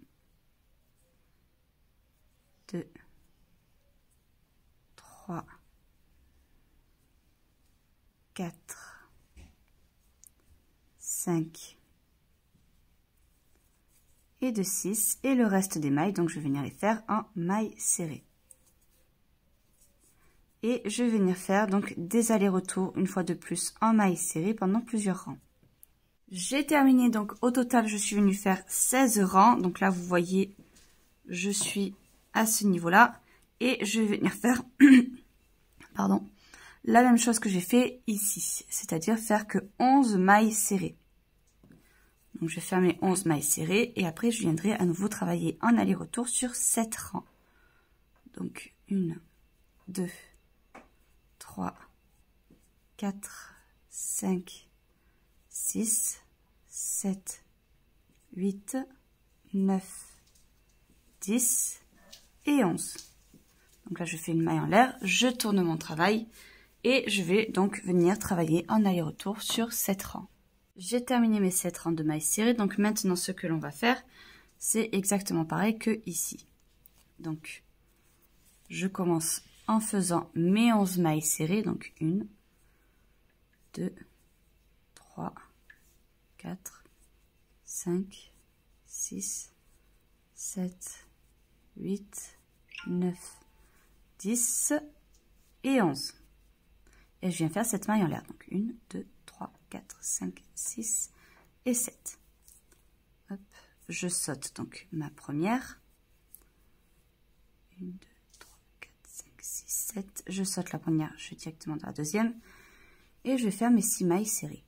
2, 3, 4, 5 et de 6 et le reste des mailles, donc je vais venir les faire en mailles serrées. Et je vais venir faire donc des allers-retours une fois de plus en mailles serrées pendant plusieurs rangs. J'ai terminé, donc au total je suis venue faire 16 rangs, donc là vous voyez je suis à ce niveau-là et je vais venir faire pardon, la même chose que j'ai fait ici, c'est-à-dire faire que 11 mailles serrées. Donc je vais faire mes 11 mailles serrées et après je viendrai à nouveau travailler en aller-retour sur 7 rangs. Donc 1, 2, 3, 4, 5, 6, 7, 8, 9, 10 et 11. Donc là je fais une maille en l'air, je tourne mon travail et je vais donc venir travailler en aller-retour sur 7 rangs. J'ai terminé mes 7 rangs de mailles serrées, donc maintenant ce que l'on va faire, c'est exactement pareil que ici. Donc je commence en faisant mes 11 mailles serrées, donc 1, 2, 3, 4, 5, 6, 7, 8, 9, 10 et 11. Et je viens faire cette maille en l'air. Donc 1, 2, 3, 4, 5, 6 et 7. Hop, je saute donc ma première. 1, 2, 3, 4, 5, 6, 7. Je saute la première, je vais directement dans la deuxième. Et je vais faire mes 6 mailles serrées.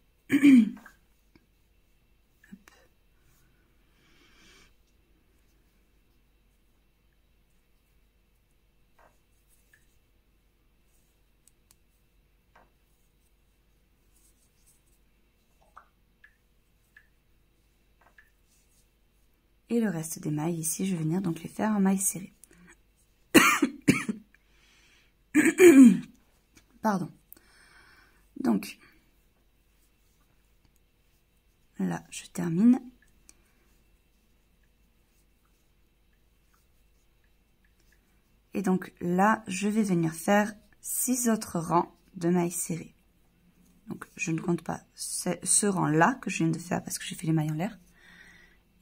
Et le reste des mailles ici, je vais venir donc les faire en mailles serrées. Pardon. Donc, là, je termine. Et donc là, je vais venir faire 6 autres rangs de mailles serrées. Donc, je ne compte pas ce rang-là que je viens de faire parce que j'ai fait les mailles en l'air.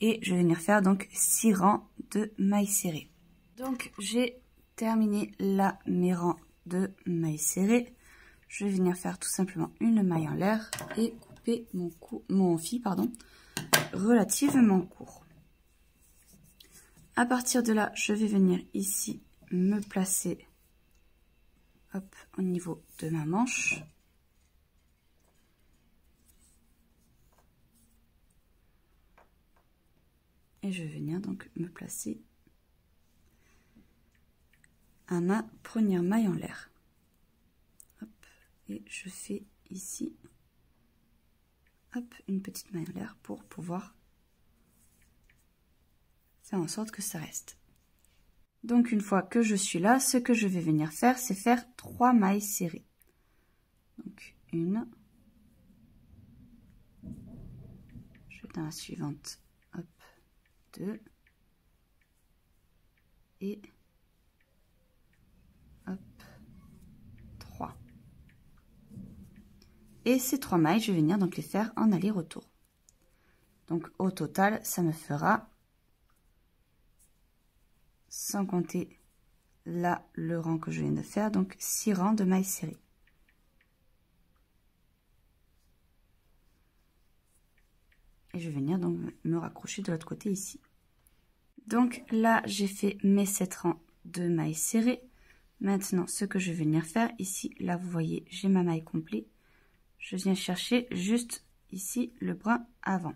Et je vais venir faire donc 6 rangs de mailles serrées. Donc, j'ai terminé là mes rangs de mailles serrées. Je vais venir faire tout simplement une maille en l'air et couper mon fil relativement court. À partir de là, je vais venir ici me placer hop, au niveau de ma manche. Et je vais venir donc me placer à ma première maille en l'air. Et je fais ici hop, une petite maille en l'air pour pouvoir faire en sorte que ça reste. Donc une fois que je suis là, ce que je vais venir faire, c'est faire 3 mailles serrées. Donc une, je vais dans la suivante, hop, 2 et hop, 3. Et ces 3 mailles, je vais venir donc les faire en aller-retour. Donc au total, ça me fera, sans compter là le rang que je viens de faire, donc 6 rangs de mailles serrées. Et je vais venir donc me raccrocher de l'autre côté ici. Donc là, j'ai fait mes 7 rangs de mailles serrées. Maintenant, ce que je vais venir faire ici, là vous voyez, j'ai ma maille complète. Je viens chercher juste ici le brin avant.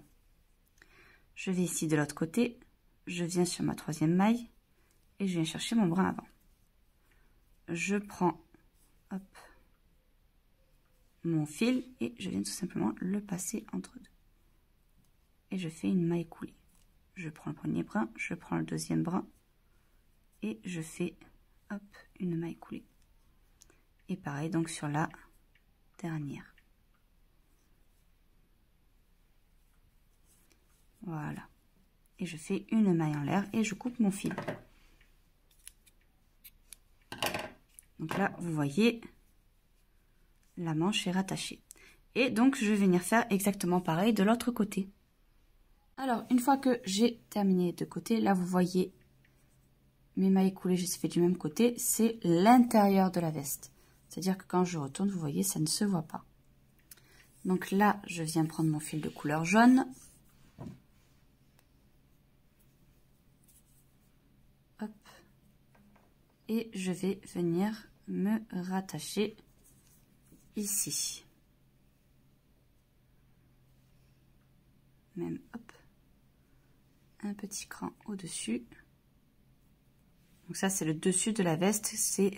Je vais ici de l'autre côté, je viens sur ma 3e maille et je viens chercher mon brin avant. Je prends hop, mon fil et je viens tout simplement le passer entre deux. Et je fais une maille coulée. Je prends le premier brin, je prends le deuxième brin et je fais hop, une maille coulée. Et pareil donc sur la dernière. Voilà. Et je fais une maille en l'air et je coupe mon fil. Donc là, vous voyez, la manche est rattachée. Et donc, je vais venir faire exactement pareil de l'autre côté. Alors, une fois que j'ai terminé de côté, là, vous voyez mes mailles coulées, j'ai fait du même côté. C'est l'intérieur de la veste. C'est-à-dire que quand je retourne, vous voyez, ça ne se voit pas. Donc là, je viens prendre mon fil de couleur jaune. Hop. Et je vais venir me rattacher ici. Même, hop, un petit cran au-dessus. Donc ça, c'est le dessus de la veste, c'est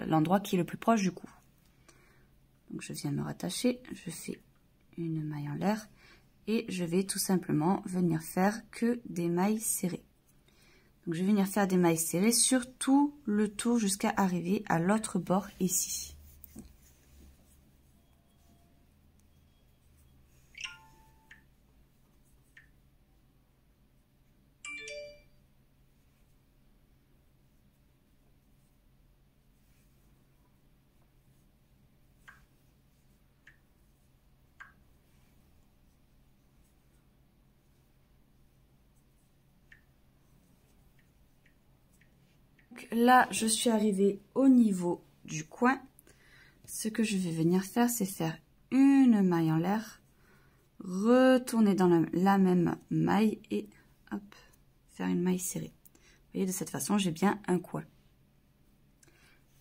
l'endroit qui est le plus proche du cou. Donc je viens me rattacher, je fais une maille en l'air et je vais tout simplement venir faire que des mailles serrées. Donc je vais venir faire des mailles serrées sur tout le tour jusqu'à arriver à l'autre bord ici. Là, je suis arrivée au niveau du coin. Ce que je vais venir faire, c'est faire une maille en l'air, retourner dans la même maille et hop, faire une maille serrée. Vous voyez, de cette façon, j'ai bien un coin.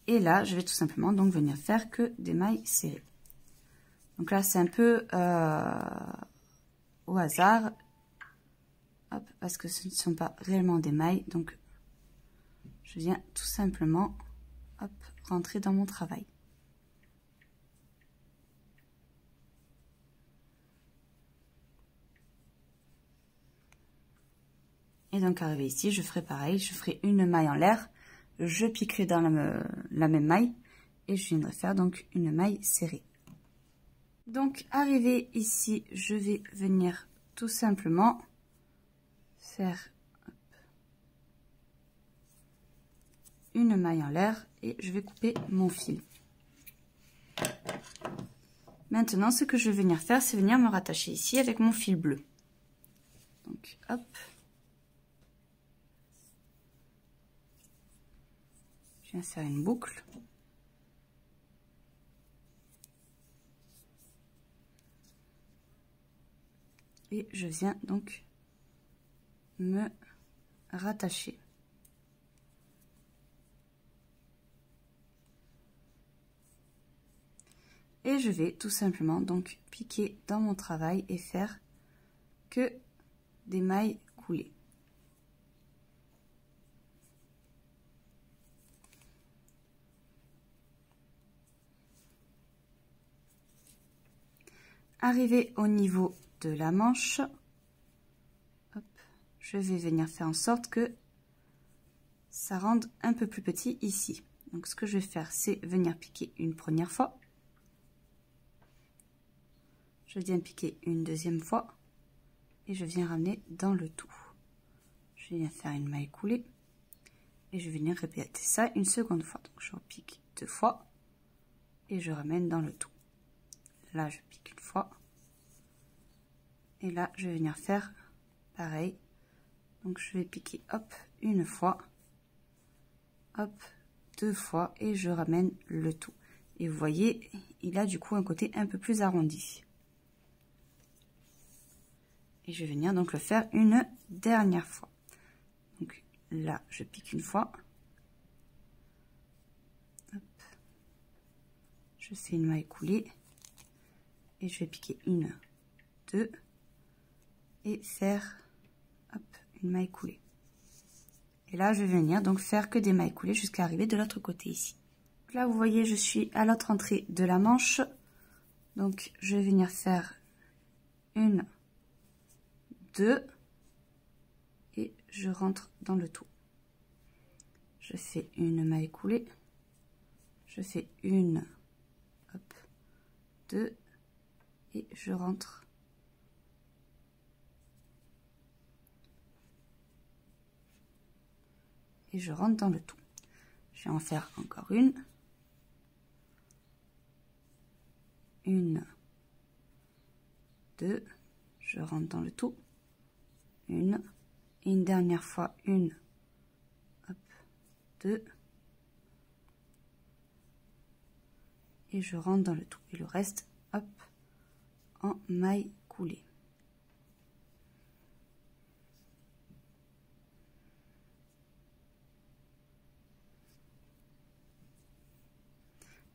Et là, je vais tout simplement donc venir faire que des mailles serrées. Donc là, c'est un peu au hasard, hop, parce que ce ne sont pas réellement des mailles, donc je viens tout simplement hop, rentrer dans mon travail. Et donc arrivé ici, je ferai pareil, je ferai une maille en l'air, je piquerai dans la même maille et je viendrai faire donc une maille serrée. Donc arrivé ici, je vais venir tout simplement faire une maille en l'air et je vais couper mon fil. Maintenant, ce que je vais venir faire, c'est venir me rattacher ici avec mon fil bleu. Donc, hop. Je viens faire une boucle. Et je viens donc me rattacher. Et je vais tout simplement donc piquer dans mon travail et faire que des mailles coulées. Arrivé au niveau de la manche, hop, je vais venir faire en sorte que ça rende un peu plus petit ici. Donc ce que je vais faire, c'est venir piquer une première fois. Je viens piquer une deuxième fois et je viens ramener dans le tout. Je viens faire une maille coulée et je vais venir répéter ça une seconde fois. Donc je repique deux fois et je ramène dans le tout. Là, je pique une fois et là, je vais venir faire pareil. Donc je vais piquer hop une fois, hop deux fois et je ramène le tout. Et vous voyez, il a du coup un côté un peu plus arrondi. Et je vais venir donc le faire une dernière fois. Donc là, je pique une fois. Hop. Je fais une maille coulée. Et je vais piquer une, deux. Et faire hop, une maille coulée. Et là, je vais venir donc faire que des mailles coulées jusqu'à arriver de l'autre côté ici. Donc là, vous voyez, je suis à l'autre entrée de la manche. Donc, je vais venir faire une, deux et je rentre dans le tout. Je fais une maille coulée, je fais une, hop, deux et je rentre. Et je rentre dans le tout. Je vais en faire encore une, deux, je rentre dans le tout. Une et une dernière fois une, hop, deux et je rentre dans le tout et le reste hop en maille coulée.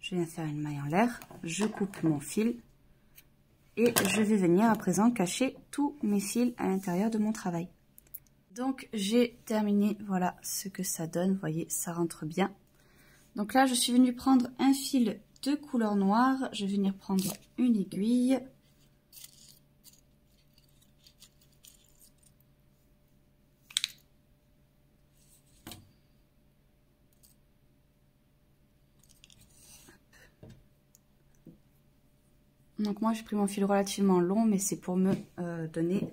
Je viens faire une maille en l'air, je coupe mon fil et je vais venir à présent cacher tous mes fils à l'intérieur de mon travail. Donc j'ai terminé, voilà ce que ça donne, vous voyez, ça rentre bien. Donc là, je suis venue prendre un fil de couleur noire, je vais venir prendre une aiguille. Donc moi, j'ai pris mon fil relativement long, mais c'est pour me donner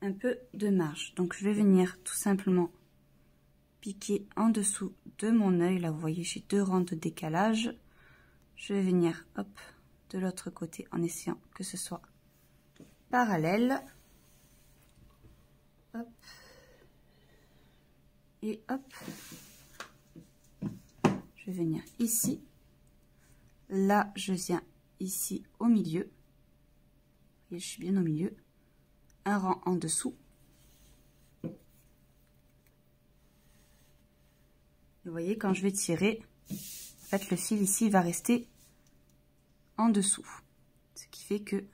un peu de marge. Donc je vais venir tout simplement piquer en dessous de mon œil. Là, vous voyez, j'ai deux rangs de décalage. Je vais venir, hop, de l'autre côté en essayant que ce soit parallèle. Hop. Et hop. Je vais venir ici. Là, je viens ici au milieu. Et je suis bien au milieu. Un rang en dessous. Vous voyez, quand je vais tirer, en fait, le fil ici va rester en dessous. Ce qui fait que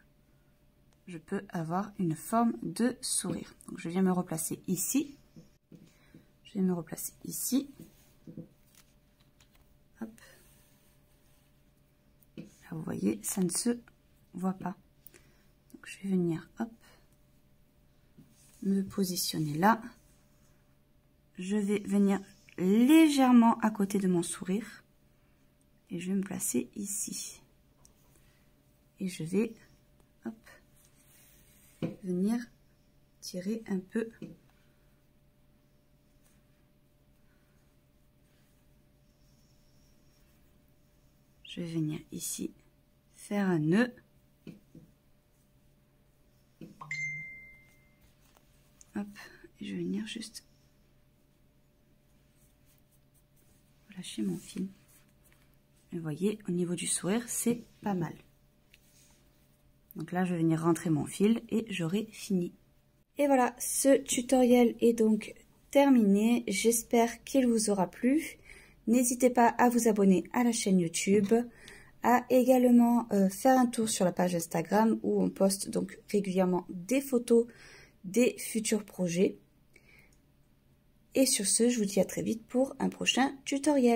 je peux avoir une forme de sourire. Donc, je viens me replacer ici. Je vais me replacer ici. Hop. Là, vous voyez, ça ne se voit pas. Donc, je vais venir, hop, me positionner là. je vais venir légèrement à côté de mon sourire et je vais me placer ici. Et je vais venir tirer un peu je vais venir ici faire un nœud hop, et je vais venir juste lâcher mon fil. Et vous voyez, au niveau du sourire, c'est pas mal. Donc là, je vais venir rentrer mon fil et j'aurai fini. Et voilà, ce tutoriel est donc terminé. J'espère qu'il vous aura plu. N'hésitez pas à vous abonner à la chaîne YouTube, à également faire un tour sur la page Instagram où on poste donc régulièrement des photos des futurs projets. Et sur ce, je vous dis à très vite pour un prochain tutoriel.